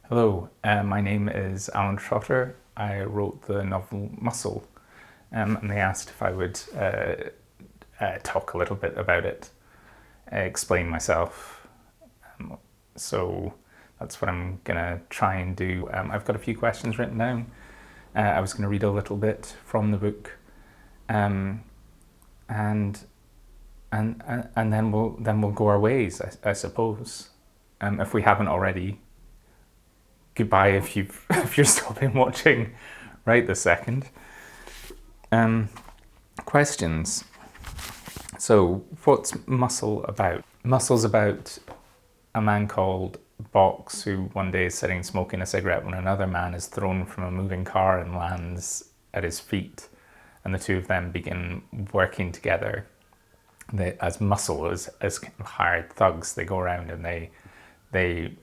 Hello, my name is Alan Trotter. I wrote the novel Muscle, and they asked if I would talk a little bit about it, explain myself. So that's what I'm going to try and do. I've got a few questions written down. I was going to read a little bit from the book, um, and and then we'll go our ways, I suppose. If we haven't already. Goodbye if you've if you're still been watching right this second. Questions. So, what's Muscle about? Muscle's about a man called Box who one day is sitting smoking a cigarette when another man is thrown from a moving car and lands at his feet, and the two of them begin working together. As Muscle, as hired thugs, they go around and they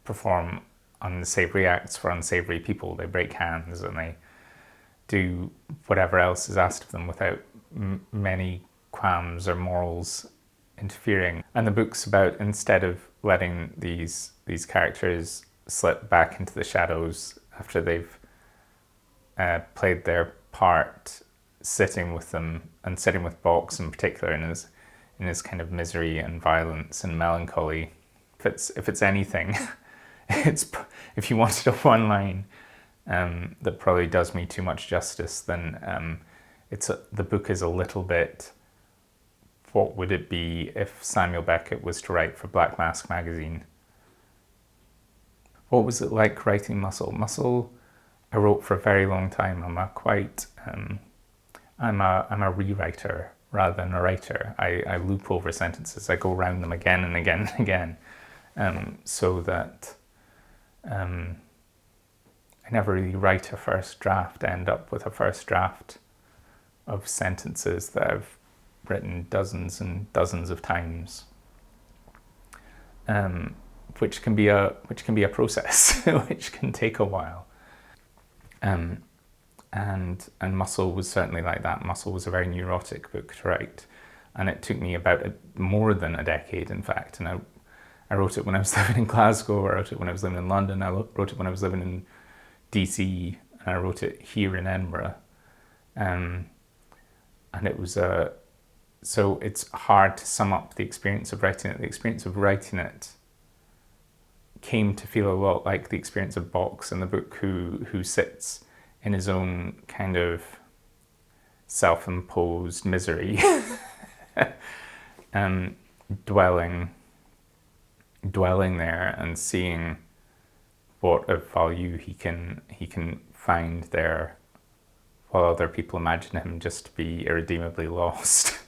perform unsavory acts for unsavory people. They break hands and they do whatever else is asked of them without many qualms or morals interfering. And the book's about, instead of letting these characters slip back into the shadows after they've played their part, sitting with them and sitting with Box in particular in his kind of misery and violence and melancholy. If it's anything, it's, if you wanted a one line that probably does me too much justice, then the book is a little bit, what would it be if Samuel Beckett was to write for Black Mask magazine? What was it like writing Muscle? Muscle, I wrote for a very long time. I'm a rewriter rather than a writer. I loop over sentences. I go around them again and again and again, so that I never really write a first draft. I end up with a first draft of sentences that I've written dozens and dozens of times, which can be a process, which can take a while. And Muscle was certainly like that. Muscle was a very neurotic book to write, and it took me about more than a decade, in fact. And I wrote it when I was living in Glasgow. I wrote it when I was living in London. I wrote it when I was living in DC, and I wrote it here in Edinburgh. And it was so it's hard to sum up the experience of writing it. The experience of writing it came to feel a lot like the experience of Box in the book, who sits in his own kind of self-imposed misery, dwelling there and seeing what of value he can find there, while other people imagine him just to be irredeemably lost.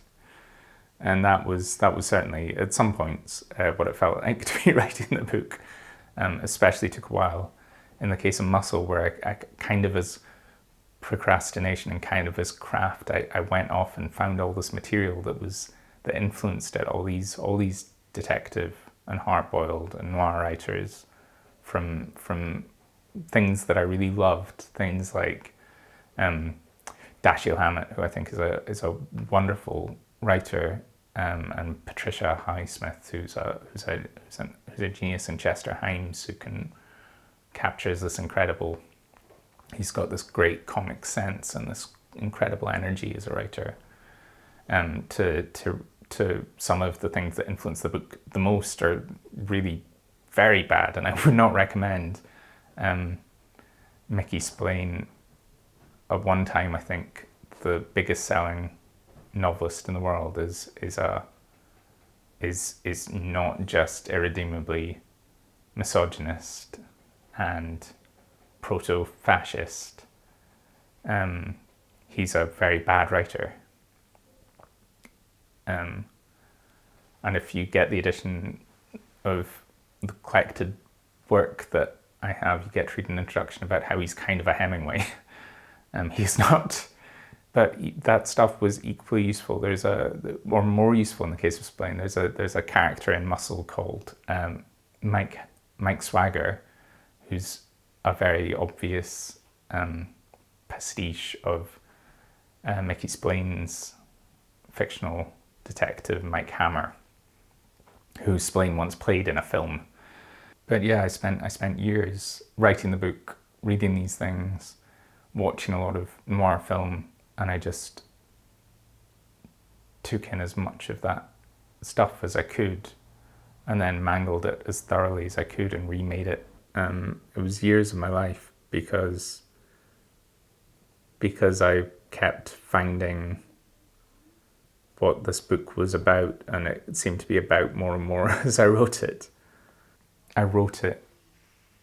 And that was certainly at some points what it felt like to be writing the book. Especially took a while. In the case of Muscle, where I kind of as procrastination and kind of as craft, I went off and found all this material that influenced it. All these detective and hard-boiled and noir writers from things that I really loved. Things like Dashiell Hammett, who I think is a wonderful writer, and Patricia Highsmith, who's a genius, and Chester Himes, who captures this incredible. He's got this great comic sense and this incredible energy as a writer. To some of the things that influence the book the most are really very bad, and I would not recommend. Mickey Spillane, at one time, I think the biggest selling novelist in the world, is not just irredeemably misogynist and proto-fascist. He's a very bad writer. And if you get the edition of the collected work that I have, you get to read an introduction about how he's kind of a Hemingway. He's not, but that stuff was equally useful. Or more useful in the case of Spillane. There's a character in Muscle called Mike Swagger, who's a very obvious pastiche of Mickey Spillane's fictional detective Mike Hammer, who Spillane once played in a film. But yeah, I spent years writing the book, reading these things, watching a lot of noir film, and I just took in as much of that stuff as I could, and then mangled it as thoroughly as I could and remade it. It was years of my life because I kept finding what this book was about, and it seemed to be about more and more as I wrote it. I wrote it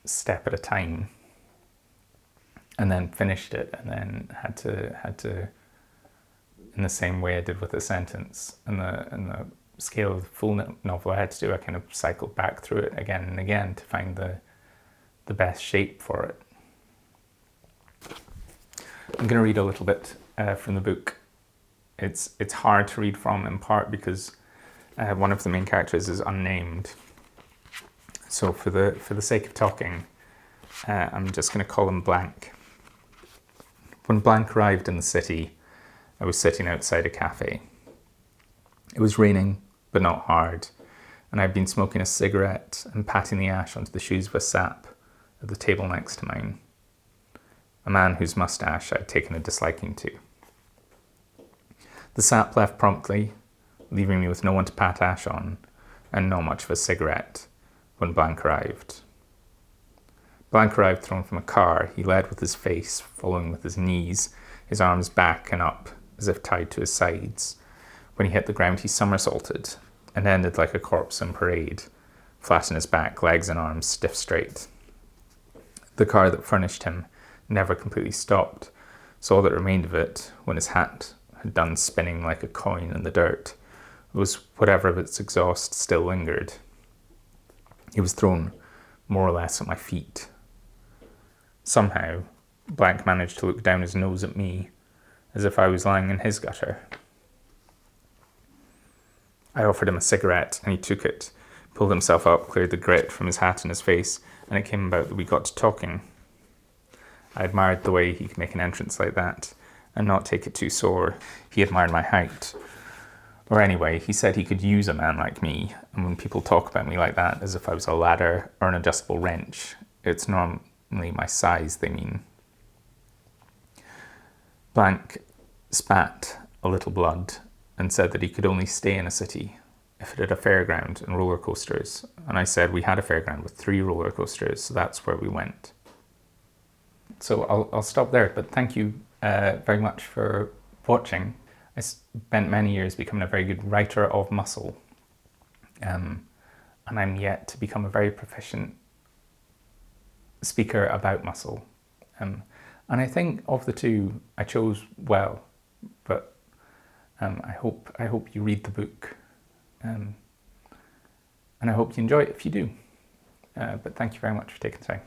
step at a time, and then finished it, and then had to in the same way I did with the sentence and the scale of the full novel I had to do. I kind of cycled back through it again and again to find the best shape for it. I'm going to read a little bit from the book. It's hard to read from, in part because one of the main characters is unnamed. So for the sake of talking, I'm just going to call him Blank. When Blank arrived in the city, I was sitting outside a cafe. It was raining, but not hard, and I'd been smoking a cigarette and patting the ash onto the shoes of a sap at the table next to mine, a man whose moustache I'd taken a disliking to. The sap left promptly, leaving me with no one to pat ash on, and not much of a cigarette, when Blank arrived. Blank arrived thrown from a car. He led with his face, following with his knees, his arms back and up, as if tied to his sides. When he hit the ground, he somersaulted, and ended like a corpse in parade, flat on his back, legs and arms stiff straight. The car that furnished him never completely stopped, so all that remained of it, when his hat had done spinning like a coin in the dirt, was whatever of its exhaust still lingered. He was thrown more or less at my feet. Somehow, Blank managed to look down his nose at me, as if I was lying in his gutter. I offered him a cigarette, and he took it, pulled himself up, cleared the grit from his hat and his face, and it came about that we got to talking. I admired the way he could make an entrance like that, and not take it too sore. He admired my height. Or anyway, he said he could use a man like me, and when people talk about me like that, as if I was a ladder or an adjustable wrench, it's normally my size they mean. Blank spat a little blood and said that he could only stay in a city if it had a fairground and roller coasters. And I said we had a fairground with 3 roller coasters, so that's where we went. So I'll stop there, but thank you very much for watching. I spent many years becoming a very good writer of muscle, and I'm yet to become a very proficient speaker about muscle. And I think of the two, I chose well, but I hope you read the book, and I hope you enjoy it if you do. But thank you very much for taking time.